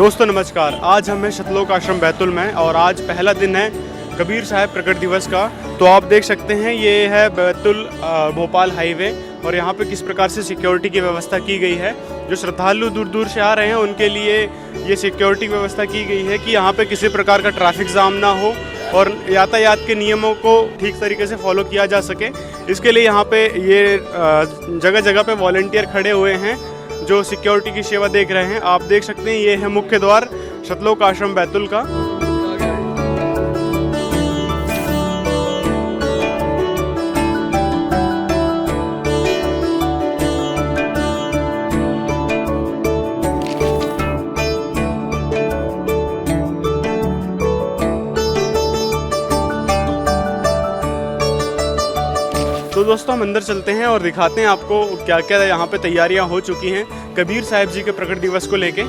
दोस्तों नमस्कार। आज हम हैं शतलोक आश्रम बैतुल में और आज पहला दिन है कबीर साहब प्रकट दिवस का। तो आप देख सकते हैं ये है बैतुल भोपाल हाईवे और यहाँ पे किस प्रकार से सिक्योरिटी की व्यवस्था की गई है। जो श्रद्धालु दूर दूर से आ रहे हैं उनके लिए ये सिक्योरिटी व्यवस्था की गई है कि यहाँ पे किसी प्रकार का ट्रैफिक जाम ना हो और यातायात के नियमों को ठीक तरीके से फॉलो किया जा सके। इसके लिए यहाँ पे ये जगह जगह पे वॉलंटियर खड़े हुए हैं जो सिक्योरिटी की सेवा देख रहे हैं। आप देख सकते हैं ये है मुख्य द्वार शतलोक आश्रम बैतुल का। तो दोस्तों हम अंदर चलते हैं और दिखाते हैं आपको क्या क्या यहाँ पे तैयारियां हो चुकी हैं कबीर साहब जी के प्रकट दिवस को लेके।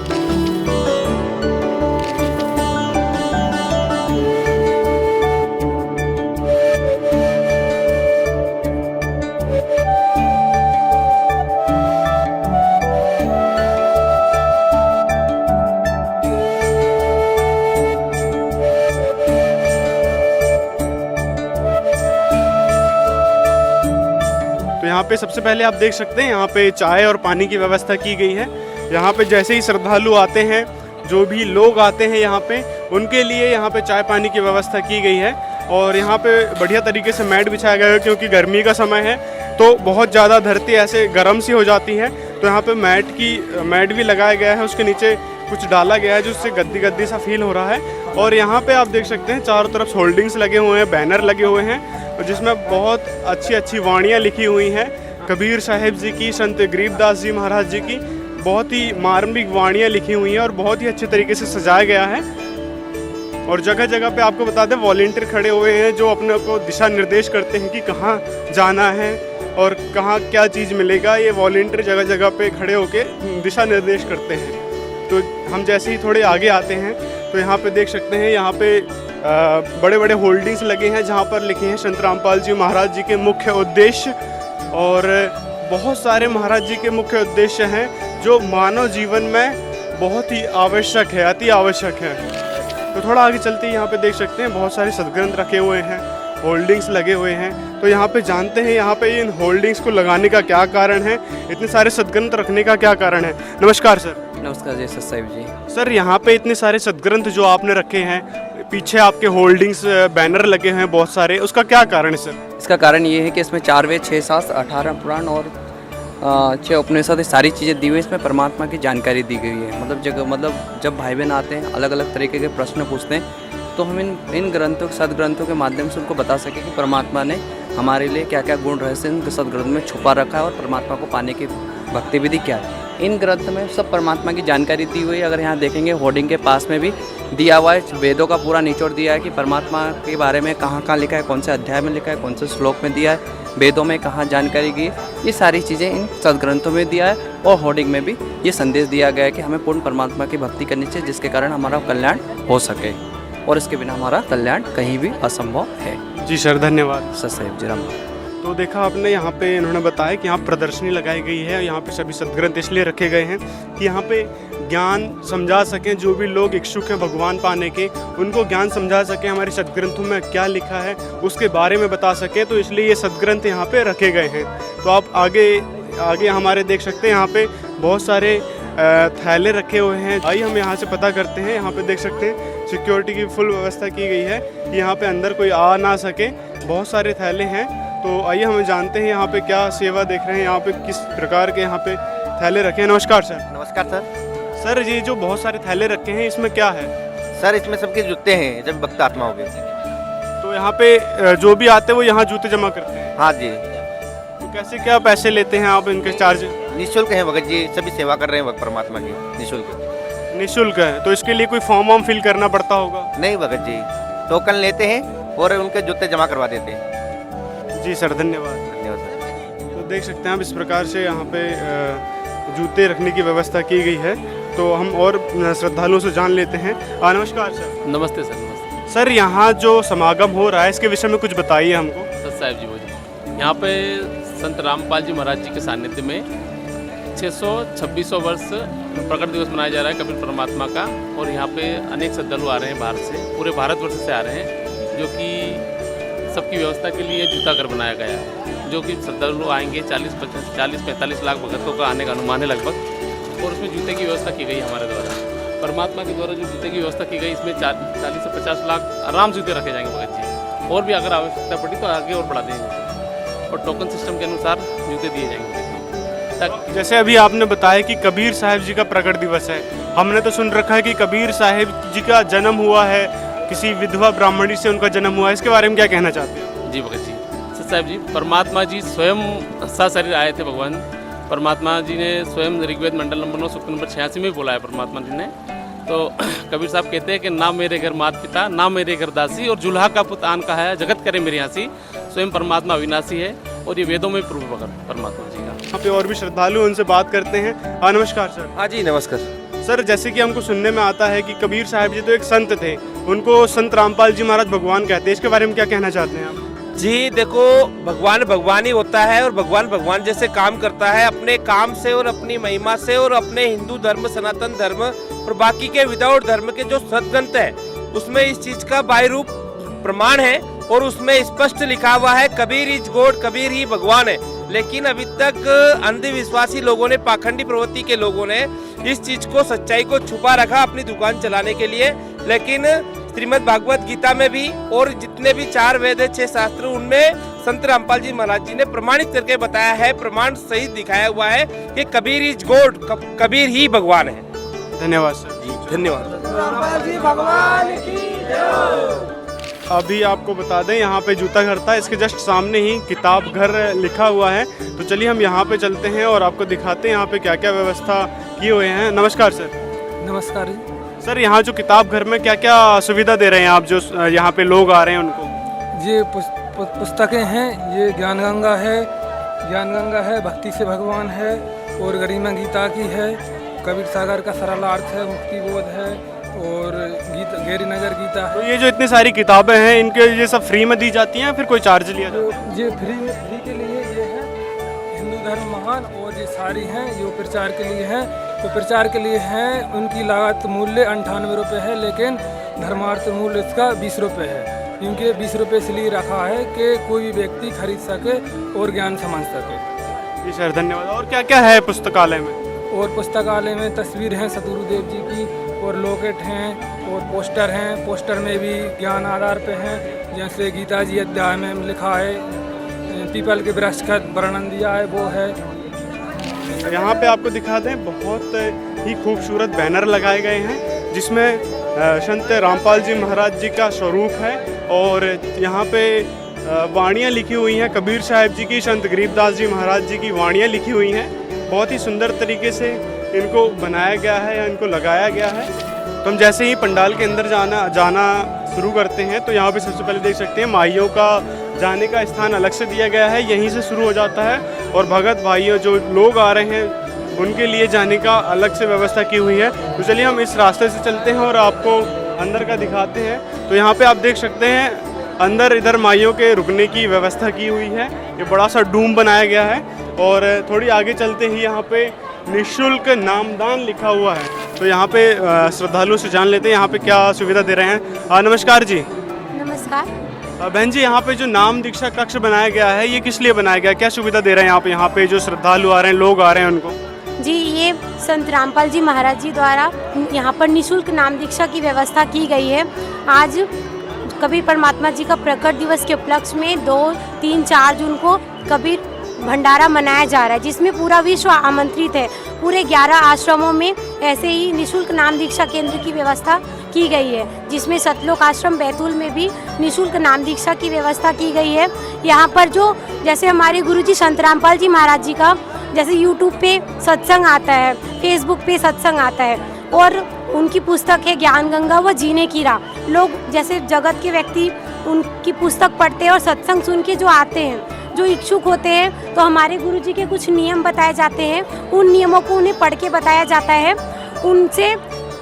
यहाँ पे सबसे पहले आप देख सकते हैं यहाँ पे चाय और पानी की व्यवस्था की गई है। यहाँ पे जैसे ही श्रद्धालु आते हैं, जो भी लोग आते हैं यहाँ पे, उनके लिए यहाँ पे चाय पानी की व्यवस्था की गई है। और यहाँ पे बढ़िया तरीके से मैट बिछाया गया है क्योंकि गर्मी का समय है तो बहुत ज़्यादा धरती ऐसे गर्म सी हो जाती है। तो यहाँ पे मैट भी लगाया गया है, उसके नीचे कुछ डाला गया है जिससे गद्दी गद्दी सा फील हो रहा है। और यहाँ पे आप देख सकते हैं चारों तरफ होल्डिंग्स लगे हुए हैं, बैनर लगे हुए हैं जिसमें बहुत अच्छी अच्छी वाणियाँ लिखी हुई हैं कबीर साहिब जी की, संत गरीबदास जी महाराज जी की। बहुत ही मार्मिक वाणियाँ लिखी हुई हैं और बहुत ही अच्छे तरीके से सजाया गया है। और जगह जगह पे आपको बता दें वॉलंटियर खड़े हुए हैं जो अपने को दिशा निर्देश करते हैं कि कहाँ जाना है और कहाँ क्या चीज़ मिलेगा। ये वॉलंटियर जगह जगह पे खड़े होकर दिशा निर्देश करते हैं। तो हम जैसे ही थोड़े आगे आते हैं तो यहाँ पे देख सकते हैं यहाँ पे बड़े बड़े होल्डिंग्स लगे हैं जहाँ पर लिखे हैं संत रामपाल जी महाराज जी के मुख्य उद्देश्य। और बहुत सारे महाराज जी के मुख्य उद्देश्य हैं जो मानव जीवन में बहुत ही आवश्यक है, अति आवश्यक है। तो थोड़ा आगे चलते ही यहाँ पे देख सकते हैं बहुत सारे सदग्रंथ रखे हुए हैं, होल्डिंग्स लगे हुए हैं। तो यहाँ पे जानते हैं यहाँ पे इन होल्डिंग्स को लगाने का क्या कारण है, इतने सारे सदग्रंथ रखने का क्या कारण है। नमस्कार सर। नमस्कार जी सतसाहिब जी। सर यहाँ पे इतने सारे सदग्रंथ जो आपने रखे हैं, पीछे आपके होल्डिंग्स बैनर लगे हैं बहुत सारे, उसका क्या कारण है सर? इसका कारण ये है कि इसमें 4 वेद 6 शास्त्र 18 पुराण और 6 उपनिषद सारी चीज़ें दी हुई। इसमें परमात्मा की जानकारी दी गई है। मतलब जब भाई बहन आते हैं अलग अलग तरीके के प्रश्न पूछते हैं तो हम इन ग्रंथों सदग्रंथों के माध्यम से उनको बता सकें कि परमात्मा ने हमारे लिए क्या क्या गुण रहस्य इन सदग्रंथ में छुपा रखा है और परमात्मा को पाने की भक्ति विधि क्या है। इन ग्रंथ में सब परमात्मा की जानकारी दी हुई है। अगर यहाँ देखेंगे होर्डिंग के पास में भी दिया हुआ है, वेदों का पूरा निचोड़ दिया है कि परमात्मा के बारे में कहाँ कहाँ लिखा है, कौन से अध्याय में लिखा है, कौन से श्लोक में दिया है, वेदों में कहाँ जानकारी दी है। ये सारी चीज़ें इन सदग्रंथों में दिया है। और होर्डिंग में भी ये संदेश दिया गया है कि हमें पूर्ण परमात्मा की भक्ति करनी चाहिए जिसके कारण हमारा कल्याण हो सके और इसके बिना हमारा कल्याण कहीं भी असंभव है। जी सर, धन्यवाद। सतसाहिब जी राम। तो देखा आपने यहाँ पे इन्होंने बताया कि यहाँ प्रदर्शनी लगाई गई है। यहाँ पे सभी सदग्रंथ इसलिए रखे गए हैं कि यहाँ पे ज्ञान समझा सकें, जो भी लोग इच्छुक हैं भगवान पाने के उनको ज्ञान समझा सकें, हमारे सदग्रंथों में क्या लिखा है उसके बारे में बता सकें। तो इसलिए ये सदग्रंथ यहाँ पे रखे गए हैं। तो आप आगे हमारे देख सकते हैं यहाँ पे बहुत सारे थैले रखे हुए हैं। आइए हम यहाँ से पता करते हैं। यहाँ पे देख सकते हैं सिक्योरिटी की फुल व्यवस्था की गई है कि यहाँ पे अंदर कोई आ ना सके। बहुत सारे थैले हैं। तो आइए हम जानते हैं यहाँ पे क्या सेवा देख रहे हैं, यहाँ पे किस प्रकार के यहाँ पे थैले रखे हैं। नमस्कार सर। नमस्कार सर। सर ये जो बहुत सारे थैले रखे हैं इसमें क्या है? सर इसमें सबके जूते हैं जब भक्त आत्मा हो गए। तो यहाँ पे जो भी आते हैं वो यहाँ जूते जमा करते हैं? हाँ जी। तो कैसे क्या पैसे लेते हैं आप, इनके चार्ज? निःशुल्क है भगत जी, सभी सेवा कर रहे हैं भक्त परमात्मा की निःशुल्क। निःशुल्क है। तो इसके लिए कोई फॉर्म वॉर्म फिल करना पड़ता होगा? नहीं भगत जी, टोकन लेते हैं और उनके जूते जमा करवा देते हैं। जी सर, धन्यवाद। धन्यवाद सर। तो देख सकते हैं आप इस प्रकार से यहाँ पे जूते रखने की व्यवस्था की गई है। तो हम और श्रद्धालुओं से जान लेते हैं। नमस्कार सर। नमस्ते सर। नमस्ते सर, यहाँ जो समागम हो रहा है इसके विषय में कुछ बताइए हमको। सत साहिब जी बोलिए। यहाँ पे संत रामपाल जी महाराज जी के सानिध्य में 2600 वर्ष प्रकट दिवस मनाया जा रहा है कबीर परमात्मा का। और यहाँ पे अनेक श्रद्धालु आ रहे हैं बाहर से, पूरे भारतवर्ष से आ रहे हैं, जो कि सबकी व्यवस्था के लिए जूता घर बनाया गया है, जो कि श्रद्धालु आएंगे 40-45 लाख भक्तों का आने का अनुमान है लगभग। और उसमें जूते की व्यवस्था की गई हमारे द्वारा, परमात्मा के द्वारा जो जूते की व्यवस्था की गई, इसमें 40 से 50 लाख आराम जूते रखे जाएंगे भगत जी। और भी अगर आवश्यकता पड़ी तो आगे और बढ़ा देंगे, और टोकन सिस्टम के अनुसार जूते दिए जाएंगे। जैसे अभी आपने बताया कि कबीर साहिब जी का प्रकट दिवस है, हमने तो सुन रखा है कि कबीर साहिब जी का जन्म हुआ है, किसी विधवा ब्राह्मणी से उनका जन्म हुआ है, इसके बारे में क्या कहना चाहते हैं? जी भगत जी, सच साहिब जी, परमात्मा जी स्वयं सशरीर आए थे भगवान। परमात्मा जी ने स्वयं ऋग्वेद मंडल नंबर 9 सूक्त नंबर 86 में बोला है परमात्मा जी ने। तो कबीर साहब कहते हैं कि ना मेरे घर माता पिता, ना मेरे घर दासी, और जुल्हा का पुत आन का है, जगत करे मेरी हंसी। स्वयं परमात्मा अविनाशी है, और ये वेदों में प्रूफ भगत परमात्मा जी का। यहाँ पे और भी श्रद्धालु, उनसे बात करते हैं। नमस्कार सर। हाँ जी, नमस्कार सर, जैसे कि हमको सुनने में आता है कि कबीर साहिब जी तो एक संत थे, उनको संत रामपाल जी महाराज भगवान कहते हैं, इसके बारे में क्या कहना चाहते हैं आप? जी देखो, भगवान भगवान ही होता है, और भगवान भगवान जैसे काम करता है अपने काम से और अपनी महिमा से, और अपने हिंदू धर्म, सनातन धर्म और बाकी के विदाउट धर्म के जो सदग्रंथ है उसमें इस चीज का बाह्य रूप प्रमाण है, और उसमें स्पष्ट लिखा हुआ है कबीर इज गॉड, कबीर ही भगवान है। लेकिन अभी तक अंधविश्वासी लोगों ने, पाखंडी प्रवृत्ति के लोगों ने इस चीज को, सच्चाई को छुपा रखा अपनी दुकान चलाने के लिए। लेकिन श्रीमद् भागवत गीता में भी, और जितने भी 4 वेद है, 6 शास्त्र, उनमें संत रामपाल जी महाराज जी ने प्रमाणित करके बताया है, प्रमाण सहित दिखाया हुआ है कि कबीर इज गॉड, कबीर ही भगवान है। धन्यवाद सर। जी धन्यवाद। अभी आपको बता दें, यहाँ पे जूता घर था, इसके जस्ट सामने ही किताब घर लिखा हुआ है। तो चलिए हम यहाँ पे चलते हैं और आपको दिखाते हैं यहाँ पे क्या क्या व्यवस्था किए हुए हैं। नमस्कार सर। नमस्कार जी। सर, यहाँ जो किताब घर में क्या क्या सुविधा दे रहे हैं आप, जो यहाँ पे लोग आ रहे हैं उनको? ये पुस्तकें हैं, ये ज्ञान गंगा है, भक्ति से भगवान है, और गरिमा गीता की है, कबीर सागर का सरलार्थ है, मुक्ति बोध है, और गहरी नजर गीता है। तो ये जो इतनी सारी किताबें हैं, इनके ये सब फ्री में दी जाती हैं, फिर कोई चार्ज लिया जाता है? ये फ्री के लिए ये है, हिंदू धर्म महान, और ये सारी हैं जो प्रचार के लिए हैं। तो प्रचार के लिए हैं, उनकी लागत मूल्य 98 रुपये है, लेकिन धर्मार्थ मूल्य इसका 20 रुपये है, क्योंकि 20 रुपये इसलिए रखा है कि कोई भी व्यक्ति खरीद सके और ज्ञान समझ सके। जी सर, धन्यवाद। और क्या क्या है पुस्तकालय में? और पुस्तकालय में तस्वीर हैं सतगुरुदेव जी की, और लोकेट हैं, और पोस्टर हैं। पोस्टर में भी ज्ञान आधार पे हैं, जैसे गीता जी अध्याय में लिखा है, पीपल के वृक्ष का वर्णन दिया है, वो है। यहाँ पे आपको दिखा दें, बहुत ही खूबसूरत बैनर लगाए गए हैं, जिसमें संत रामपाल जी महाराज जी का स्वरूप है, और यहाँ पे वाणियाँ लिखी हुई हैं कबीर साहिब जी की, संत गरीबदास जी महाराज जी की वाणियाँ लिखी हुई हैं। बहुत ही सुंदर तरीके से इनको बनाया गया है या इनको लगाया गया है। तो हम जैसे ही पंडाल के अंदर जाना शुरू करते हैं, तो यहाँ पे सबसे पहले देख सकते हैं माइयों का जाने का स्थान अलग से दिया गया है, यहीं से शुरू हो जाता है, और भगत भाइयों जो लोग आ रहे हैं उनके लिए जाने का अलग से व्यवस्था की हुई है। तो चलिए हम इस रास्ते से चलते हैं और आपको अंदर का दिखाते हैं। तो यहाँ पे आप देख सकते हैं, अंदर इधर माइयों के रुकने की व्यवस्था की हुई है, ये बड़ा सा डूम बनाया गया है, और थोड़ी आगे चलते ही यहाँ पे निःशुल्क नामदान लिखा हुआ है। तो यहाँ पे श्रद्धालु से जान लेते हैं यहाँ पे क्या सुविधा दे रहे हैं। नमस्कार जी। नमस्कार। बहन जी, यहाँ पे जो नाम दीक्षा कक्ष बनाया गया है, ये किस लिए बनाया गया है, क्या सुविधा दे रहे हैं आप यहाँ पे जो श्रद्धालु आ रहे हैं, लोग आ रहे हैं उनको? जी, ये संत रामपाल जी महाराज जी द्वारा यहाँ पर निःशुल्क नाम दीक्षा की व्यवस्था की गई है। आज कबीर परमात्मा जी का प्रकट दिवस के उपलक्ष्य में 2, 3, 4 जून को कबीर भंडारा मनाया जा रहा है, जिसमें पूरा विश्व आमंत्रित है। पूरे 11 आश्रमों में ऐसे ही निःशुल्क नाम दीक्षा केंद्र की व्यवस्था की गई है, जिसमें सतलोक आश्रम बैतूल में भी निःशुल्क नाम दीक्षा की व्यवस्था की गई है। यहाँ पर जो जैसे हमारे गुरुजी संत रामपाल जी महाराज जी का जैसे यूट्यूब पे सत्संग आता है, फेसबुक पे सत्संग आता है, और उनकी पुस्तक है ज्ञान गंगा व जीने की राह। लोग जैसे जगत के व्यक्ति उनकी पुस्तक पढ़ते हैं और सत्संग सुन के जो आते हैं, जो इच्छुक होते हैं, तो हमारे गुरुजी के कुछ नियम बताए जाते हैं, उन नियमों को उन्हें पढ़ के बताया जाता है। उनसे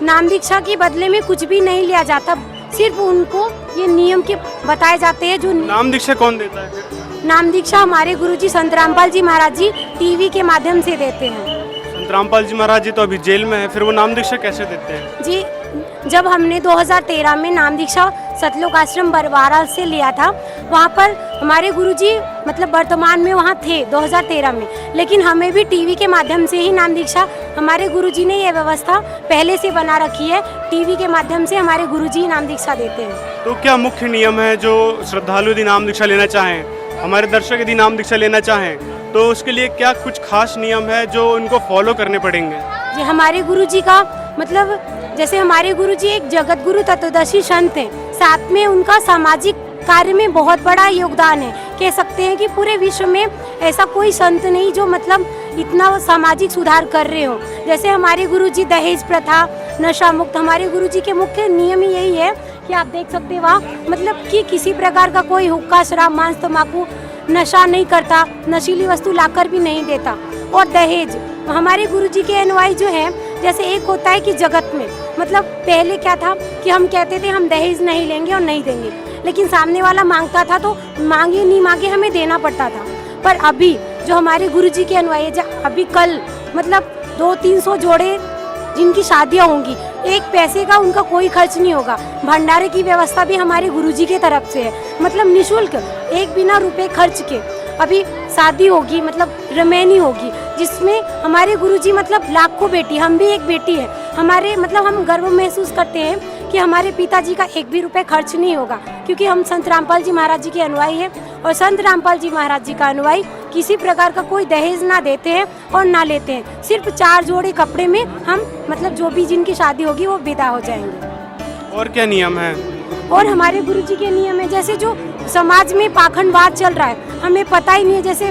नाम दीक्षा के बदले में कुछ भी नहीं लिया जाता, सिर्फ उनको ये नियम के बताए जाते हैं। जो नाम दीक्षा कौन देता है? नाम दीक्षा हमारे गुरुजी संत रामपाल जी महाराज जी टीवी के माध्यम से देते हैं। संत रामपाल जी महाराज जी तो अभी जेल में है, फिर वो नाम दीक्षा कैसे देते हैं? जी, जब हमने 2013 में नाम दीक्षा सतलोक आश्रम बरवारा से लिया था, वहाँ पर हमारे गुरुजी मतलब वर्तमान में वहाँ थे 2013 में, लेकिन हमें भी टीवी के माध्यम से ही नाम दीक्षा, हमारे गुरुजी ने ये व्यवस्था पहले से बना रखी है, टीवी के माध्यम से हमारे गुरुजी ही नाम दीक्षा देते हैं। तो क्या मुख्य नियम है जो श्रद्धालु यदि नाम दीक्षा लेना चाहें, हमारे दर्शक यदि नाम दीक्षा लेना चाहें, तो उसके लिए क्या कुछ खास नियम है जो उनको फॉलो करने पड़ेंगे? जी, हमारे गुरुजी का मतलब जैसे हमारे गुरुजी एक जगत गुरु तत्वदर्शी संत हैं, साथ में उनका सामाजिक कार्य में बहुत बड़ा योगदान है। कह सकते हैं कि पूरे विश्व में ऐसा कोई संत नहीं जो मतलब इतना सामाजिक सुधार कर रहे हो। जैसे हमारे गुरुजी दहेज प्रथा, नशा मुक्त, हमारे गुरुजी के मुख्य नियम ही यही है कि आप देख सकते हैं वहाँ मतलब कि किसी प्रकार का कोई हुक्का, शराब, मांस, तम्बाकू, नशा नहीं करता, नशीली वस्तु लाकर भी नहीं देता। और दहेज हमारे गुरुजी के अनुयायी जो है, जैसे एक होता है कि जगत में मतलब पहले क्या था कि हम कहते थे हम दहेज नहीं लेंगे और नहीं देंगे, लेकिन सामने वाला मांगता था तो मांगे नहीं मांगे हमें देना पड़ता था। पर अभी जो हमारे गुरुजी के अनुयायी अभी कल मतलब 200-300 जोड़े जिनकी शादियां होंगी, एक पैसे का उनका कोई खर्च नहीं होगा। भंडारे की व्यवस्था भी हमारे गुरुजी के तरफ से है, मतलब निःशुल्क, एक बिना रुपए खर्च के अभी शादी होगी, मतलब रमैनी होगी, जिसमें हमारे गुरुजी मतलब लाखों बेटी, हम भी एक बेटी है, हमारे मतलब हम गर्व महसूस करते हैं कि हमारे पिताजी का एक भी रुपए खर्च नहीं होगा, क्योंकि हम संत रामपाल जी महाराज जी के अनुयायी हैं। और संत रामपाल जी महाराज जी का अनुयायी किसी प्रकार का कोई दहेज ना देते हैं और ना लेते हैं। सिर्फ 4 जोड़े कपड़े में हम मतलब जो भी जिनकी शादी होगी वो विदा हो जाएंगे। और क्या नियम है? और हमारे गुरुजी के नियम है, जैसे जो समाज में पाखंडवाद चल रहा है, हमें पता ही नहीं है, जैसे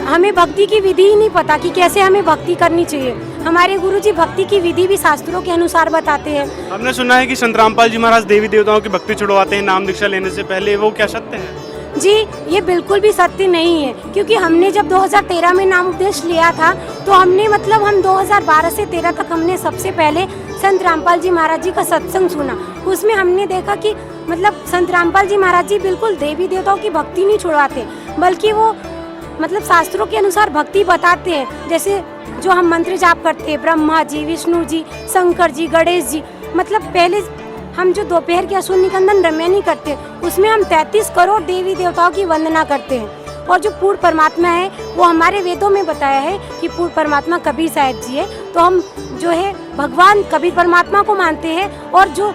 हमें भक्ति की विधि ही नहीं पता कि कैसे हमें भक्ति करनी चाहिए। हमारे गुरुजी भक्ति की विधि भी शास्त्रों के अनुसार बताते हैं। हमने सुना है कि संत रामपाल जी महाराज देवी देवताओं की भक्ति छुड़वाते हैं नाम दीक्षा लेने से पहले, वो क्या सत्य है? जी, ये बिल्कुल भी सत्य नहीं है, क्योंकि हमने जब 2013 में नाम उपदेश लिया था तो हमने मतलब हम 2012 से 13 तक हमने सबसे पहले संत रामपाल जी महाराज जी का सत्संग सुना। उसमें हमने देखा कि मतलब संत रामपाल जी महाराज जी बिल्कुल देवी देवताओं की भक्ति नहीं छुड़वाते, बल्कि वो मतलब शास्त्रों के अनुसार भक्ति बताते हैं। जैसे जो हम मंत्र जाप करते हैं, ब्रह्मा जी, विष्णु जी, शंकर जी, गणेश जी, मतलब पहले हम जो दोपहर की असुर निकंदन रमैनी करते हैं उसमें हम 33 करोड़ देवी देवताओं की वंदना करते हैं। और जो पूर्ण परमात्मा है वो हमारे वेदों में बताया है कि पूर्ण परमात्मा कबीर साहब जी है, तो हम जो है भगवान कबीर परमात्मा को मानते हैं। और जो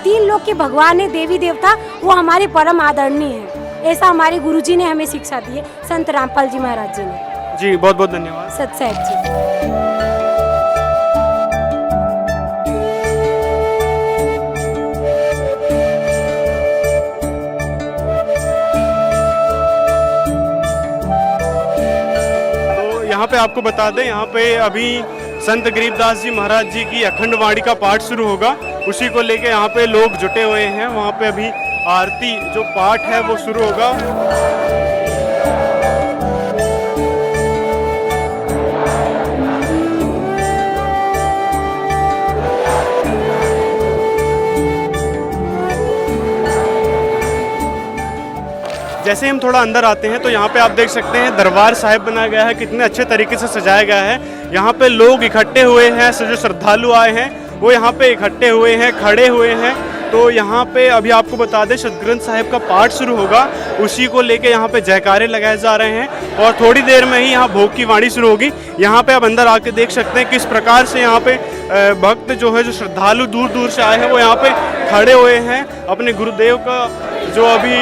3 लोक के भगवान है देवी देवता, वो हमारे परम आदरणीय है। ऐसा हमारे गुरुजी ने हमें शिक्षा दी है, संत रामपाल जी महाराज जी ने। जी, बहुत बहुत धन्यवाद। सत साहिब जी। यहाँ पे आपको बता दें, यहाँ पे अभी संत गरीबदास जी महाराज जी की अखंड वाणी का पाठ शुरू होगा, उसी को लेके यहाँ पे लोग जुटे हुए हैं। वहाँ पे अभी आरती जो पाठ है वो शुरू होगा। जैसे हम थोड़ा अंदर आते हैं तो यहाँ पे आप देख सकते हैं दरबार साहिब बनाया गया है, कितने अच्छे तरीके से सजाया गया है। यहाँ पे लोग इकट्ठे हुए हैं, जो श्रद्धालु आए हैं वो यहाँ पे इकट्ठे हुए हैं, खड़े हुए हैं। तो यहाँ पे अभी आपको बता दें सतग्रंथ साहिब का पाठ शुरू होगा, उसी को लेके यहाँ पे जयकारे लगाए जा रहे हैं और थोड़ी देर में ही यहाँ भोग की वाणी शुरू होगी। यहाँ पे आप अंदर आके देख सकते हैं किस प्रकार से यहाँ पे भक्त जो है, जो श्रद्धालु दूर दूर से आए हैं वो यहाँ पे खड़े हुए हैं। अपने गुरुदेव का जो अभी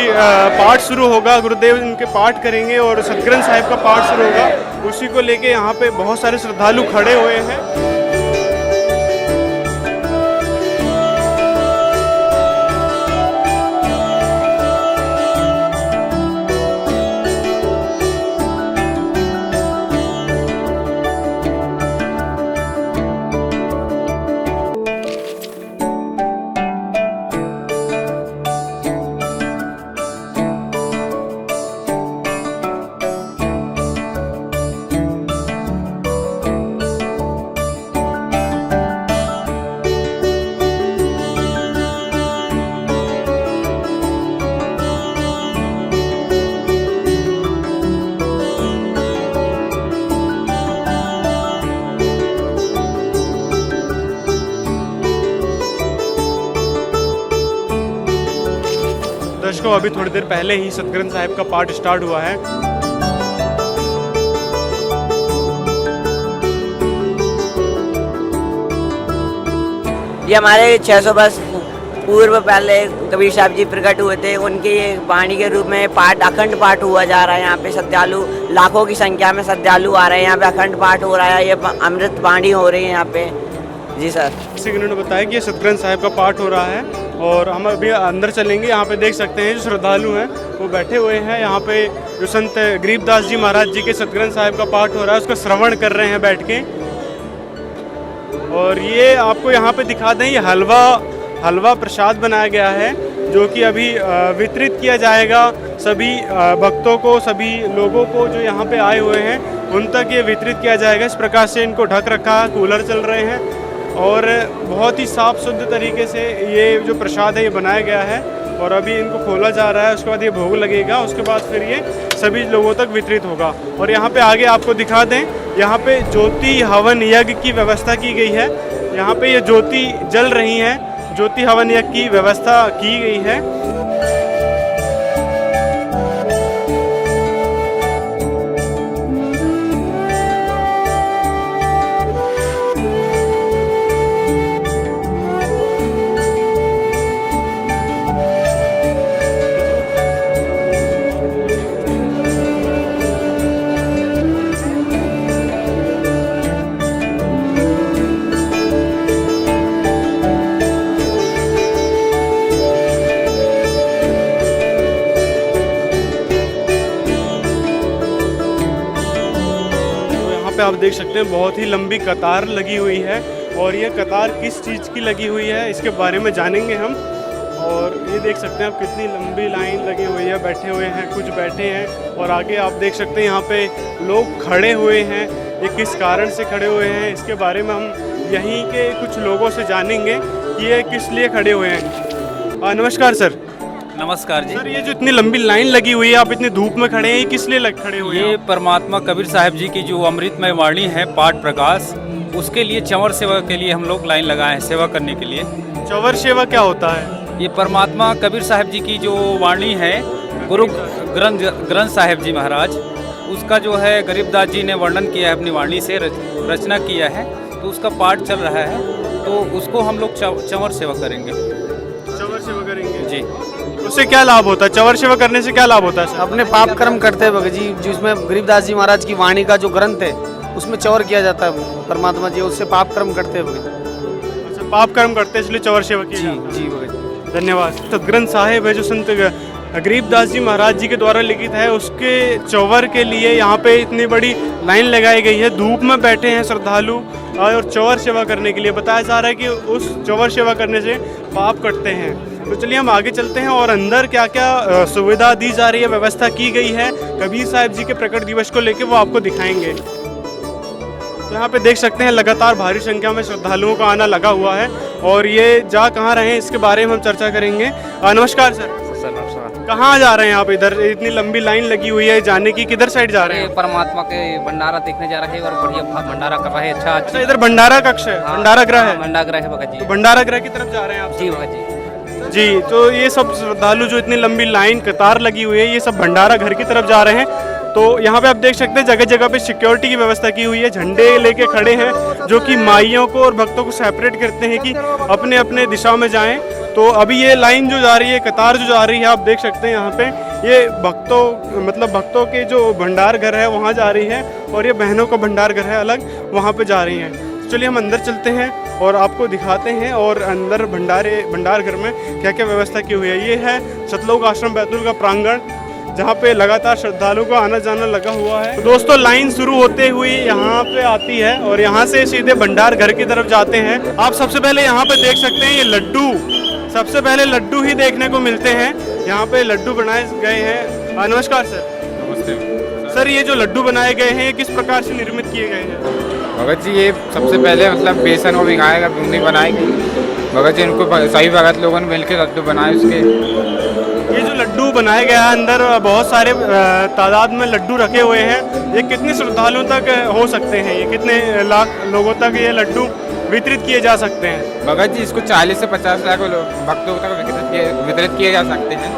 पाठ शुरू होगा, गुरुदेव इनके पाठ करेंगे और सतग्रंथ साहिब का पाठ शुरू होगा, उसी को लेके यहाँ पे बहुत सारे श्रद्धालु खड़े हुए हैं। दिवस को अभी थोड़ी देर पहले ही सतग्रंथ साहिब का पाठ स्टार्ट हुआ है। ये हमारे 600 वर्ष पूर्व पहले कबीर साहब जी प्रकट हुए थे, उनके वाणी के रूप में पाठ अखंड पाठ हुआ जा रहा है। यहाँ पे श्रद्धालु लाखों की संख्या में श्रद्धालु आ रहे हैं, यहाँ पे अखंड पाठ हो रहा है, ये अमृत वाणी हो रही है यहाँ पे। जी सर, जैसे कि उन्होंने बताया कि ये सतग्रंथ साहिब का पाठ हो रहा है और हम अभी अंदर चलेंगे। यहाँ पे देख सकते हैं जो श्रद्धालु हैं वो बैठे हुए हैं। यहाँ पे जो संत गरीबदास जी महाराज जी के सतग्रंथ साहिब का पाठ हो रहा है उसका श्रवण कर रहे हैं बैठ के। और ये आपको यहाँ पे दिखा दें, ये हलवा प्रसाद बनाया गया है जो कि अभी वितरित किया जाएगा सभी भक्तों को, सभी लोगों को जो यहाँ पे आए हुए हैं उन तक ये वितरित किया जाएगा। इस प्रकार से इनको ढक रखा है, कूलर चल रहे हैं और बहुत ही साफ शुद्ध तरीके से ये जो प्रसाद है ये बनाया गया है और अभी इनको खोला जा रहा है। उसके बाद ये भोग लगेगा, उसके बाद फिर ये सभी लोगों तक वितरित होगा। और यहाँ पे आगे आपको दिखा दें, यहाँ पे ज्योति हवन यज्ञ की व्यवस्था की गई है। यहाँ पे ये ज्योति जल रही हैं, ज्योति हवन यज्ञ की व्यवस्था की गई है। आप देख सकते हैं बहुत ही लंबी कतार लगी हुई है और ये कतार किस चीज़ की लगी हुई है इसके बारे में जानेंगे हम। और ये देख सकते हैं आप कितनी लंबी लाइन लगी हुई है, बैठे हुए हैं, कुछ बैठे हैं और आगे आप देख सकते हैं यहाँ पे लोग खड़े हुए हैं। ये किस कारण से खड़े हुए हैं इसके बारे में हम यहीं के कुछ लोगों से जानेंगे कि ये किस लिए खड़े हुए हैं। नमस्कार सर। नमस्कार जी। सर ये जो इतनी लंबी लाइन लगी हुई है, आप इतनी धूप में खड़े हैं, ये किस लिए खड़े हुए हैं? ये परमात्मा कबीर साहब जी की जो अमृतमय वाणी है पाठ प्रकाश, उसके लिए चंवर सेवा के लिए हम लोग लाइन लगाए हैं, सेवा करने के लिए। चंवर सेवा क्या होता है? ये परमात्मा कबीर साहब जी की जो वाणी है, गुरु ग्रंथ साहिब जी महाराज, उसका जो है गरीबदास जी ने वर्णन किया है, अपनी वाणी से रचना किया है, तो उसका पाठ चल रहा है, तो उसको हम लोग चंवर सेवा करेंगे। चंवर सेवा करेंगे जी। उससे क्या लाभ होता है? चंवर सेवा करने से क्या लाभ होता है सर? अपने पाप कर्म करते हैं भगत जी, जिसमें गरीबदास जी महाराज की वाणी का जो ग्रंथ है उसमें चंवर किया जाता है परमात्मा जी, उससे पाप कर्म करते हैं भगत। अच्छा, पाप कर्म करते हैं इसलिए चंवर सेवा की जी जी भगत। धन्यवाद। सतग्रंथ साहिब है जो संत गरीबदास जी महाराज जी के द्वारा लिखित है, उसके चंवर के लिए यहाँ पे इतनी बड़ी लाइन लगाई गई है। धूप में बैठे हैं श्रद्धालु और चंवर सेवा करने के लिए। बताया जा रहा है कि उस चंवर सेवा करने से पाप कटते हैं। तो चलिए हम आगे चलते हैं और अंदर क्या क्या सुविधा दी जा रही है, व्यवस्था की गई है कबीर साहिब जी के प्रकट दिवस को लेकर, वो आपको दिखाएंगे। तो यहाँ पे देख सकते हैं लगातार भारी संख्या में श्रद्धालुओं का आना लगा हुआ है और ये जा कहाँ रहे हैं इसके बारे में हम चर्चा करेंगे। नमस्कार सर। कहाँ जा रहे हैं आप? इधर इतनी लंबी लाइन लगी हुई है जाने की, किधर साइड जा रहे हैं? परमात्मा के भंडारा देखने जा रहे हैं और बढ़िया भंडारा कर रहे हैं। अच्छा, इधर भंडारा कक्ष है, भंडारा गृह है। भंडारा गृह है भगत जी। तो भंडारा गृह की तरफ जा रहे हैं आप? जी भगत जी। जी, तो ये सब श्रद्धालु जो इतनी लंबी लाइन कतार लगी हुई है, ये सब भंडारा घर की तरफ जा रहे हैं। तो यहाँ पे आप देख सकते हैं जगह जगह पे सिक्योरिटी की व्यवस्था की हुई है, झंडे लेके खड़े हैं जो कि माइयों को और भक्तों को सेपरेट करते हैं कि अपने अपने दिशा में जाएं। तो अभी ये लाइन जो जा रही है, कतार जो जा रही है, आप देख सकते हैं यहाँ पे ये भक्तों के जो भंडार घर है वहाँ जा रही है और ये बहनों का भंडार घर है अलग, वहाँ पे जा रही हैं। चलिए हम अंदर चलते हैं और आपको दिखाते हैं और अंदर भंडार घर में क्या क्या व्यवस्था की हुई है। ये है सतलोक आश्रम बैतूल का प्रांगण, जहाँ पे लगातार श्रद्धालुओं का आना जाना लगा हुआ है। तो दोस्तों लाइन शुरू होते हुए यहाँ पे आती है और यहाँ से सीधे भंडार घर की तरफ जाते हैं। आप सबसे पहले यहाँ पे देख सकते हैं ये लड्डू, सबसे पहले लड्डू ही देखने को मिलते हैं। यहाँ पे लड्डू बनाए गए हैं। नमस्कार सर। नमस्ते सर। ये जो लड्डू बनाए गए हैं ये किस प्रकार से निर्मित किए गए हैं? भगत जी ये सबसे पहले मतलब बेसन और भिगाएगा बूंदी बनाएगी भगत जी, इनको सभी भगत लोगों ने मिलकर लड्डू बनाए। उसके ये जो लड्डू बनाए गया है अंदर बहुत सारे तादाद में लड्डू रखे हुए हैं। ये कितने श्रद्धालुओं तक हो सकते हैं? ये कितने लाख लोगों तक ये लड्डू वितरित किए जा सकते हैं? भगत जी इसको 40 से 50 लाख भक्तों तक वितरित किए जा सकते हैं।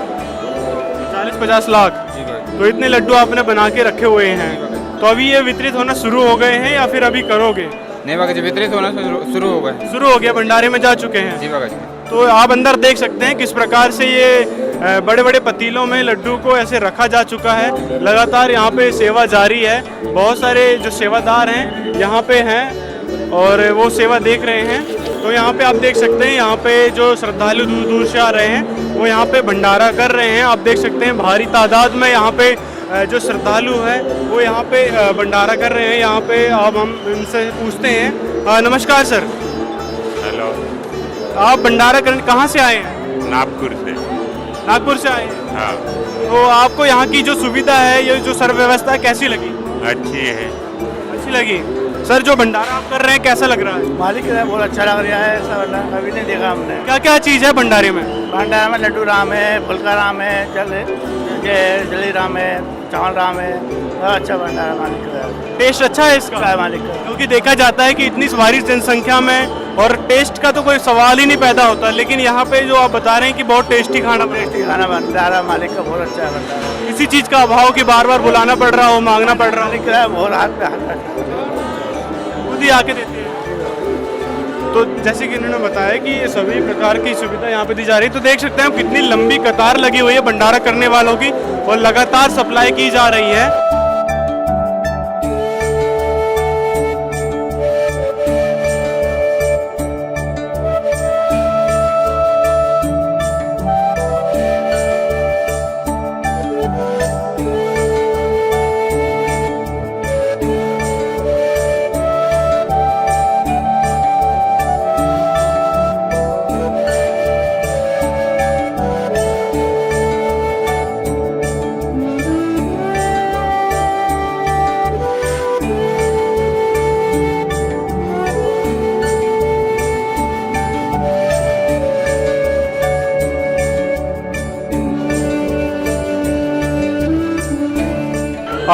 40-50 लाख। जी भगत तो इतने लड्डू आपने बना के रखे हुए हैं, तो अभी ये वितरित होना शुरू हो गए हैं या फिर अभी करोगे? नहीं भगत जी, वितरित होना शुरू हो गए। शुरू हो गया, भंडारे में जा चुके हैं। जी भगत जी। तो आप अंदर देख सकते हैं किस प्रकार से ये बड़े बड़े पतीलों में लड्डू को ऐसे रखा जा चुका है। लगातार यहाँ पे सेवा जारी है। बहुत सारे जो सेवादार हैं यहाँ पे हैं और वो सेवा देख रहे हैं। तो यहाँ पे आप देख सकते हैं, यहाँ पे जो श्रद्धालु दूर दूर से आ रहे हैं वो यहाँ पे भंडारा कर रहे हैं। आप देख सकते हैं भारी तादाद में यहाँ पे जो श्रद्धालु हैं वो यहाँ पे भंडारा कर रहे हैं। यहाँ पे अब हम इनसे पूछते हैं। नमस्कार सर। हेलो। आप भंडारा करने कहाँ से आए हैं? नागपुर से। नागपुर से आए हैं। हाँ। तो आपको यहाँ की जो सुविधा है, ये जो सर्व व्यवस्था कैसी लगी? अच्छी है। अच्छी लगी। सर जो भंडारा आप कर रहे हैं कैसा लग रहा है? मालिक बहुत अच्छा लग रहा है, ऐसा वाला कभी नहीं देखा हमने। क्या क्या चीज़ है भंडारे में? भंडारा में लड्डू राम है, फुल्का राम है, जली राम है, चावल राम है। बहुत अच्छा भंडारा मालिक का। टेस्ट अच्छा है इसका? मालिक का, क्योंकि देखा जाता है कि इतनी भारी जनसंख्या में और टेस्ट का तो कोई सवाल ही नहीं पैदा होता, लेकिन यहाँ पे जो आप बता रहे हैं कि बहुत टेस्टी खाना भंडारा मालिक का बहुत अच्छा है भंडारा। किसी चीज़ का अभाव की बार बार बुलाना पड़ रहा हो, मांगना पड़ रहा हो, बहुत हाथ पे हाथ खुद ही आके देते हैं। तो जैसे कि इन्होंने बताया कि ये सभी प्रकार की सुविधा यहाँ पे दी जा रही है। तो देख सकते हैं कितनी लंबी कतार लगी हुई है भंडारा करने वालों की और लगातार सप्लाई की जा रही है।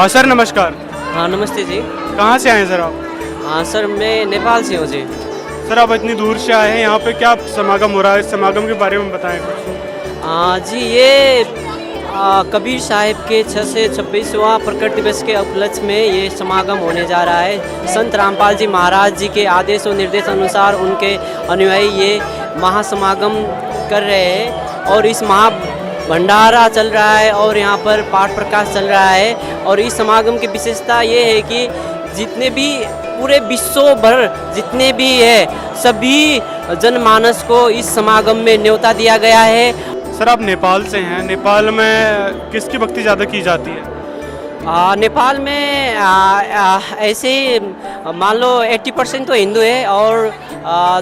सर नमस्कार। हाँ नमस्ते जी। कहाँ से आए हैं सर आप? हाँ सर मैं नेपाल से हूँ जी। सर आप इतनी दूर से आए हैं, यहाँ पे क्या समागम हो रहा है? इस समागम के बारे में बताएं कुछ। जी ये कबीर साहिब के 6 से 26वां प्रकट दिवस के उपलक्ष्य में ये समागम होने जा रहा है। संत रामपाल जी महाराज जी के आदेश और निर्देश अनुसार उनके अनुयायी ये महासमागम कर रहे हैं और इस भंडारा चल रहा है और यहाँ पर पाठ प्रकाश चल रहा है। और इस समागम की विशेषता ये है कि जितने भी पूरे विश्व भर जितने भी है सभी जनमानस को इस समागम में न्योता दिया गया है। सर आप नेपाल से हैं, नेपाल में किसकी भक्ति ज़्यादा की जाती है? नेपाल में ऐसे मान लो 80% तो हिंदू है और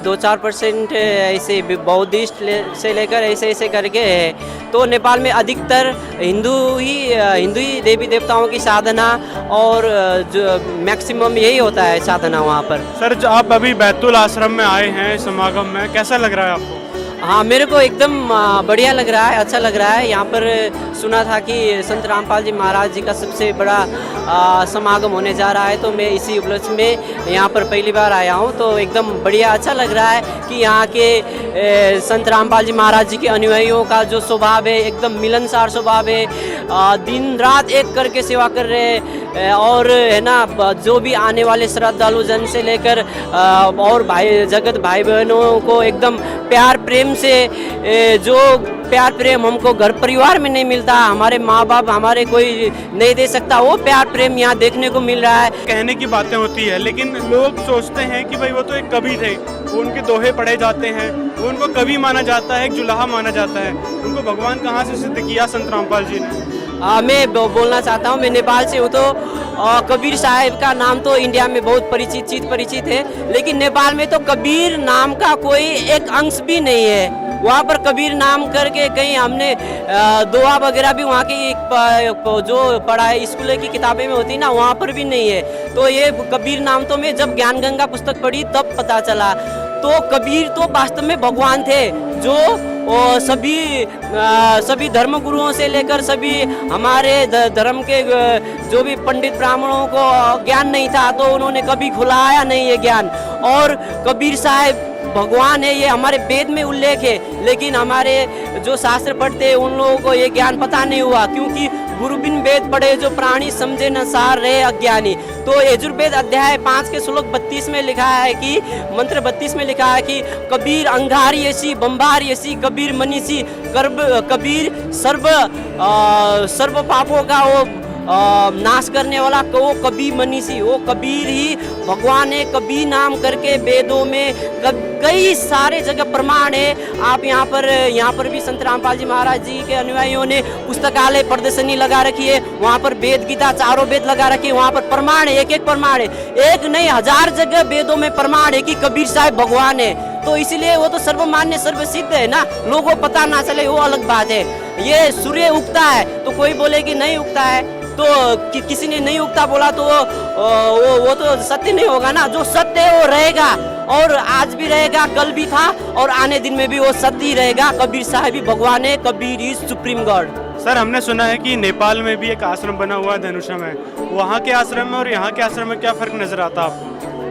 2-4% ऐसे बौद्धिस्ट से लेकर ऐसे ऐसे करके है। तो नेपाल में अधिकतर हिंदू ही देवी देवताओं की साधना और जो मैक्सिमम यही होता है साधना वहाँ पर। सर जो आप अभी बैतुल आश्रम में आए हैं समागम में, कैसा लग रहा है आपको? हाँ मेरे को एकदम बढ़िया लग रहा है, अच्छा लग रहा है। यहाँ पर सुना था कि संत रामपाल जी महाराज जी का सबसे बड़ा समागम होने जा रहा है, तो मैं इसी उपलक्ष्य में यहाँ पर पहली बार आया हूँ। तो एकदम बढ़िया अच्छा लग रहा है कि यहाँ के संत रामपाल जी महाराज जी के अनुयायियों का जो स्वभाव है एकदम मिलनसार स्वभाव है। दिन रात एक करके सेवा कर रहे हैं और है ना, जो भी आने वाले श्रद्धालु जन से लेकर और जगत भाई बहनों को एकदम प्यार प्रेम से, जो प्यार प्रेम हमको घर परिवार में नहीं मिलता, हमारे माँ बाप हमारे कोई नहीं दे सकता, वो प्यार प्रेम यहाँ देखने को मिल रहा है। कहने की बातें होती है, लेकिन लोग सोचते हैं कि भाई वो तो एक कवि थे, वो उनके दोहे पढ़े जाते हैं, वो उनको कवि माना जाता है, एक जुलाहा माना जाता है। उनको भगवान कहाँ से सिद्ध किया संत रामपाल जी ने? मैं बोलना चाहता हूँ, मैं नेपाल से हूँ। तो कबीर साहिब का नाम तो इंडिया में बहुत परिचित है, लेकिन नेपाल में तो कबीर नाम का कोई एक अंश भी नहीं है। वहाँ पर कबीर नाम करके कहीं हमने दुआ वगैरह भी वहाँ की जो पढ़ाई स्कूल की किताबें में होती ना, वहाँ पर भी नहीं है। तो ये कबीर नाम तो मैं जब ज्ञान गंगा पुस्तक पढ़ी तब पता चला। तो कबीर तो वास्तव में भगवान थे, जो सभी धर्म गुरुओं से लेकर सभी हमारे धर्म के जो भी पंडित ब्राह्मणों को ज्ञान नहीं था, तो उन्होंने कभी खुलाया नहीं है ज्ञान। और कबीर साहब भगवान है ये हमारे वेद में उल्लेख है, लेकिन हमारे जो शास्त्र पढ़ते हैं उन लोगों को ये ज्ञान पता नहीं हुआ, क्योंकि गुरु बिन वेद पढ़े जो प्राणी समझे न सार रहे अज्ञानी। तो यजुर्वेद अध्याय 5 के श्लोक 32 में लिखा है कि मंत्र 32 में लिखा है कि कबीर अंगारी ऐसी बम्बार ऐसी कबीर मनीषी कबीर सर्व पापों का वो नाश करने वाला वो कबीर मनीषी, वो कबीर ही भगवान है। कबीर नाम करके वेदों में कई सारे जगह प्रमाण है। आप यहाँ पर भी संत रामपाल जी महाराज जी के अनुयायियों ने पुस्तकालय प्रदर्शनी लगा रखी है, वहाँ पर वेद गीता चारों वेद लगा रखी है, वहाँ पर प्रमाण है, एक एक प्रमाण है, एक नहीं 1000 जगह वेदों में प्रमाण है कि कबीर साहब भगवान है। तो इसलिए वो तो सर्वमान्य सर्वसिद्ध है ना, लोगों को पता ना चले वो अलग बात है। ये सूर्य उगता है तो कोई बोले कि नहीं उगता है, तो किसी ने नहीं उगता बोला तो वो तो सत्य नहीं होगा ना। जो सत्य है वो रहेगा, और आज भी रहेगा, कल भी था, और आने दिन में भी वो सत्य ही रहेगा। कबीर साहब ही भगवान है, Kabir is supreme God. Sir, हमने सुना है कि नेपाल में भी एक आश्रम बना हुआ है धनुषा में, वहाँ के आश्रम में और यहाँ के आश्रम में क्या फर्क नजर आता है आपको?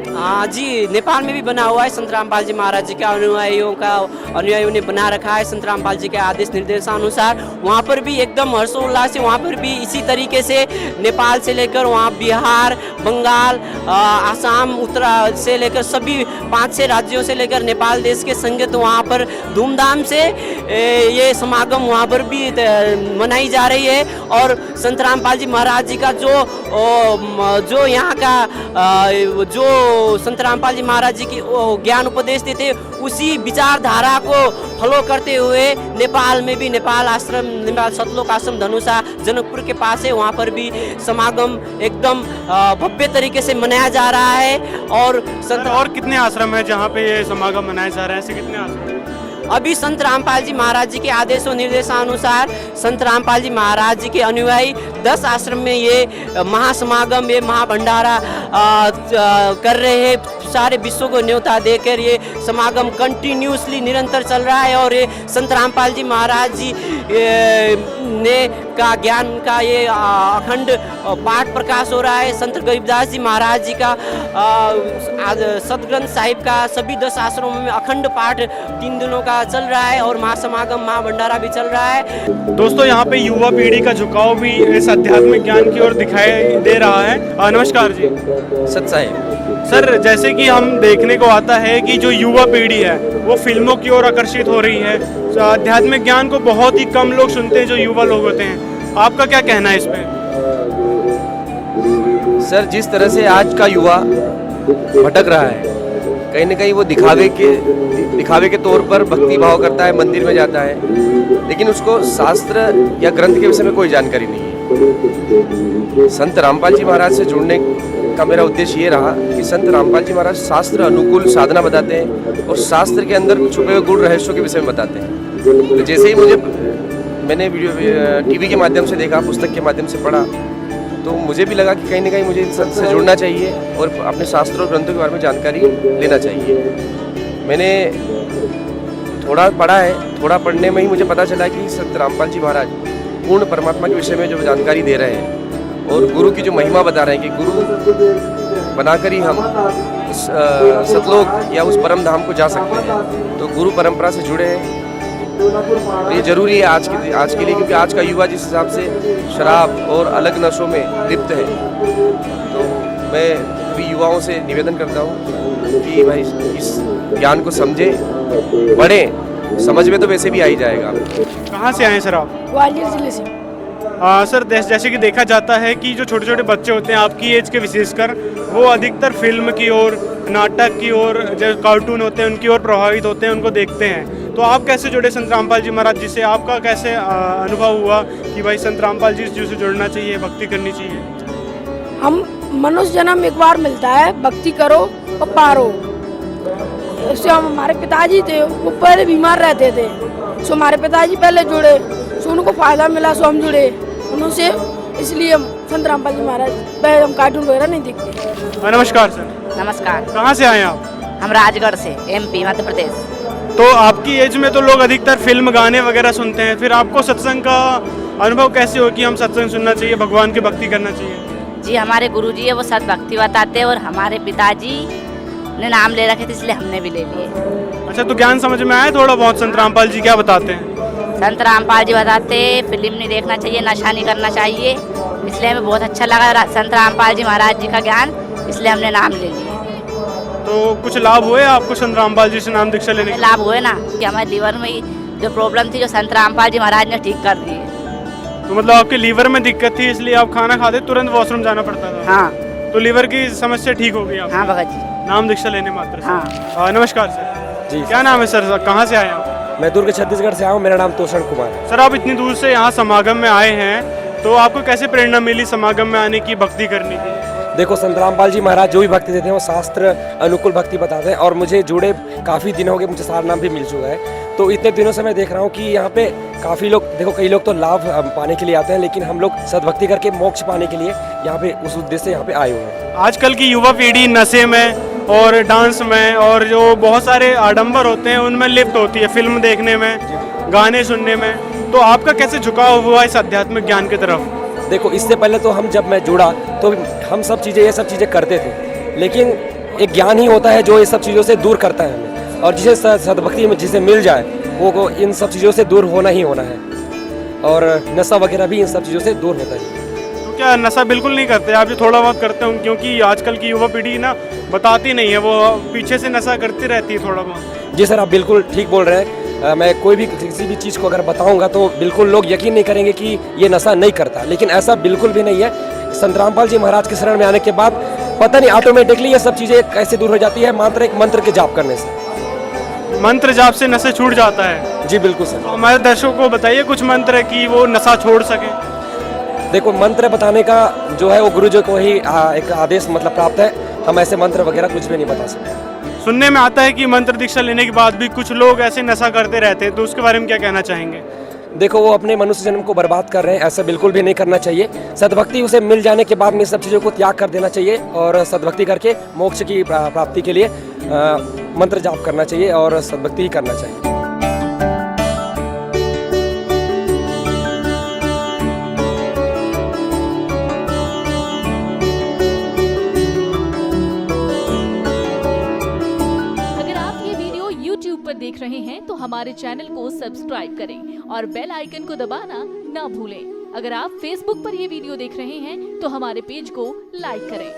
हाँ जी, नेपाल में भी बना हुआ है। संत रामपाल जी महाराज जी के अनुयायियों ने बना रखा है संत रामपाल जी के आदेश निर्देशानुसार। वहाँ पर भी एकदम हर्षोल्लास से, वहाँ पर भी इसी तरीके से नेपाल से लेकर वहाँ बिहार, बंगाल, आसाम, उत्तर से लेकर सभी 5-6 राज्यों से लेकर नेपाल देश के संगत वहाँ पर धूमधाम से ये समागम वहाँ पर भी मनाई जा रही है। और संत रामपाल जी महाराज जी का जो यहाँ का जो संत रामपाल जी महाराज जी की ज्ञान उपदेश देते, उसी विचारधारा को फॉलो करते हुए नेपाल में भी नेपाल सतलोक आश्रम धनुषा जनकपुर के पास है, वहाँ पर भी समागम एकदम भव्य तरीके से मनाया जा रहा है। और कितने आश्रम है जहाँ पे ये समागम मनाए जा रहे हैं? ऐसे कितने आश्रम? अभी संत रामपाल जी महाराज जी के आदेश और निर्देशानुसार संत रामपाल जी महाराज जी के अनुयायी 10 आश्रम में ये महासमागम, ये महाभंडारा कर रहे हैं। सारे विश्व को न्योता देकर ये समागम कंटिन्यूसली निरंतर चल रहा है। और ये संत रामपाल जी महाराज जी ने का ज्ञान का ये अखंड पाठ प्रकाश हो रहा है। संत गरीबदास जी महाराज जी का सतग्रंथ साहिब का सभी 10 आश्रमों में अखंड पाठ 3 दिनों का चल रहा है, और महासमागम महाभंडारा भी चल रहा है। दोस्तों, यहाँ पे युवा पीढ़ी का झुकाव भी इस आध्यात्मिक ज्ञान की ओर दिखाई दे रहा है। नमस्कार जी। सत साहिब। सर, जैसे कि हम देखने को आता है कि जो युवा पीढ़ी है वो फिल्मों की ओर आकर्षित हो रही है, आध्यात्मिक ज्ञान को बहुत ही कम लोग सुनते हैं जो युवा लोग होते हैं। आपका क्या कहना है इस पे? सर, जिस तरह से आज का युवा भटक रहा है, कहीं न कहीं वो दिखावे के तौर पर भक्ति भाव करता है, मंदिर में जाता है, लेकिन उसको शास्त्र या ग्रंथ के विषय में कोई जानकारी नहीं है। संत रामपाल जी महाराज से जुड़ने का मेरा उद्देश्य ये रहा कि संत रामपाल जी महाराज शास्त्र अनुकूल साधना बताते हैं और शास्त्र के अंदर छुपे हुए गुण रहस्यों के विषय में बताते हैं। तो जैसे ही मैंने टीवी के माध्यम से देखा, पुस्तक के माध्यम से पढ़ा, तो मुझे भी लगा कि कहीं ना कहीं मुझे इन संत से जुड़ना चाहिए और अपने शास्त्रों और ग्रंथों के बारे में जानकारी लेना चाहिए। मैंने थोड़ा पढ़ा है, थोड़ा पढ़ने में ही मुझे पता चला कि संत रामपाल जी महाराज पूर्ण परमात्मा के विषय में जो जानकारी दे रहे हैं और गुरु की जो महिमा बता रहे हैं कि गुरु बनाकर ही हम सतलोक या उस परम धाम को जा सकते हैं। तो गुरु परंपरा से जुड़े हैं, और ये जरूरी है आज के लिए, क्योंकि आज का युवा जिस हिसाब से शराब और अलग नशों में लिप्त है। तो मैं भी युवाओं से निवेदन करता हूँ कि भाई इस ज्ञान को समझे, पढ़ें। समझ में तो वैसे भी आ ही जाएगा। कहाँ से आए सर आप? ग्वालियर जिले से। सर, जैसे कि देखा जाता है कि जो छोटे छोटे बच्चे होते हैं आपकी एज के विशेषकर, वो अधिकतर फिल्म की ओर, नाटक की ओर, जो कार्टून होते हैं उनकी ओर प्रभावित होते हैं, उनको देखते हैं। तो आप कैसे जुड़े संत रामपाल जी महाराज जी से? आपका कैसे अनुभव हुआ कि भाई संत रामपाल जी से जुड़ना चाहिए, भक्ति करनी चाहिए? हम मनुष्य जन्म एक बार मिलता है, भक्ति करो और पारो। उससे हमारे पिताजी थे, वो पहले बीमार रहते थे, सो हमारे पिताजी पहले जुड़े, सो उनको फायदा मिला, सो हम जुड़े उनसे। इसलिए हम संत रामपाल जी महाराज पहले हम कार्टून वगैरह नहीं देखते। नमस्कार सर। नमस्कार। कहाँ से आए आप? हम राजगढ़ से, MP मध्य प्रदेश। तो आपकी एज में तो लोग अधिकतर फिल्म, गाने वगैरह सुनते हैं, फिर आपको सत्संग का अनुभव कैसे हो कि हम सत्संग सुनना चाहिए, भगवान की भक्ति करना चाहिए? जी, हमारे गुरुजी है वो सत भक्ति बताते हैं, और हमारे पिताजी ने नाम ले रखे थे इसलिए हमने भी ले लिए। अच्छा, तो ज्ञान समझ में आया थोड़ा बहुत? संत रामपाल जी क्या बताते हैं? संत रामपाल जी बताते फिल्म नहीं देखना चाहिए, नशा नहीं करना चाहिए, इसलिए हमें बहुत अच्छा लगा संत रामपाल जी महाराज जी का ज्ञान, इसलिए हमने नाम ले लिया। तो कुछ लाभ हुए आपको संत रामपाल जी से नाम दीक्षा लेने के? लाभ हुए ना, कि हमारे लीवर में जो प्रॉब्लम थी जो संत रामपाल जी महाराज ने ठीक कर दी है। तो मतलब आपके लीवर में दिक्कत थी इसलिए आप खाना खाते तुरंत वॉशरूम जाना पड़ता था? हाँ। तो लीवर की समस्या ठीक हो गई? हाँ भगत जी, नाम दीक्षा लेने मात्र से? हाँ। नमस्कार सर जी। क्या नाम है सर, कहाँ से आए आप? मैं दुर्ग छत्तीसगढ़ से आया हूँ, मेरा नाम तोषण कुमार है। सर आप इतनी दूर से यहाँ समागम में आए हैं, तो आपको कैसे प्रेरणा मिली समागम में आने की, भक्ति करने की? देखो, संत रामपाल जी महाराज जो भी भक्ति देते हैं वो शास्त्र अनुकूल भक्ति बताते हैं और मुझे जुड़े काफ़ी दिन हो गए, मुझे सारा नाम भी मिल चुका है। तो इतने दिनों से मैं देख रहा हूँ कि यहाँ पे काफ़ी लोग, देखो कई लोग तो लाभ पाने के लिए आते हैं, लेकिन हम लोग सद्भक्ति करके मोक्ष पाने के लिए यहाँ पे उस उद्देश्य से यहाँ पे आए हुए हैं। आजकल की युवा पीढ़ी नशे में और डांस में और जो बहुत सारे आडंबर होते हैं उनमें लिप्त होती है, फिल्म देखने में, गाने सुनने में। तो आपका कैसे झुकाव हुआ इस आध्यात्मिक ज्ञान की तरफ? देखो, इससे पहले तो जब मैं जुड़ा तो हम ये सब चीज़ें करते थे, लेकिन एक ज्ञान ही होता है जो ये सब चीज़ों से दूर करता है हमें, और जिसे सद्भक्ति में जिसे मिल जाए वो इन सब चीज़ों से दूर होना ही होना है, और नशा वगैरह भी इन सब चीज़ों से दूर होता है। तो क्या नशा बिल्कुल नहीं करते आप? जो थोड़ा बहुत करते हो, क्योंकि आजकल की युवा पीढ़ी ना बताती नहीं है, वो पीछे से नशा करती रहती है थोड़ा बहुत। जी सर, आप बिल्कुल ठीक बोल रहे हैं। मैं कोई भी किसी भी चीज़ को अगर बताऊंगा तो बिल्कुल लोग यकीन नहीं करेंगे कि ये नशा नहीं करता, लेकिन ऐसा बिल्कुल भी नहीं है। संत रामपाल जी महाराज के शरण में आने के बाद पता नहीं ऑटोमेटिकली ये सब चीज़ें कैसे दूर हो जाती है, मात्र एक मंत्र के जाप करने से। मंत्र जाप से नशा छूट जाता है? जी बिल्कुल सर। तो हमारे दर्शकों को बताइए कुछ मंत्र कि वो नशा छोड़ सके। देखो, मंत्र बताने का जो है वो गुरु जी को ही एक आदेश मतलब प्राप्त है, हम ऐसे मंत्र वगैरह कुछ भी नहीं बता सकते। सुनने में आता है कि मंत्र दीक्षा लेने के बाद भी कुछ लोग ऐसे नशा करते रहते हैं, तो उसके बारे में क्या कहना चाहेंगे? देखो, वो अपने मनुष्य जन्म को बर्बाद कर रहे हैं, ऐसा बिल्कुल भी नहीं करना चाहिए। सद्भक्ति उसे मिल जाने के बाद में सब चीज़ों को त्याग कर देना चाहिए और सद्भक्ति करके मोक्ष की प्राप्ति के लिए मंत्र जाप करना चाहिए और सद्भक्ति ही करना चाहिए। पर देख रहे हैं तो हमारे चैनल को सब्सक्राइब करें और बेल आइकन को दबाना ना भूलें। अगर आप फेसबुक पर ये वीडियो देख रहे हैं तो हमारे पेज को लाइक करें।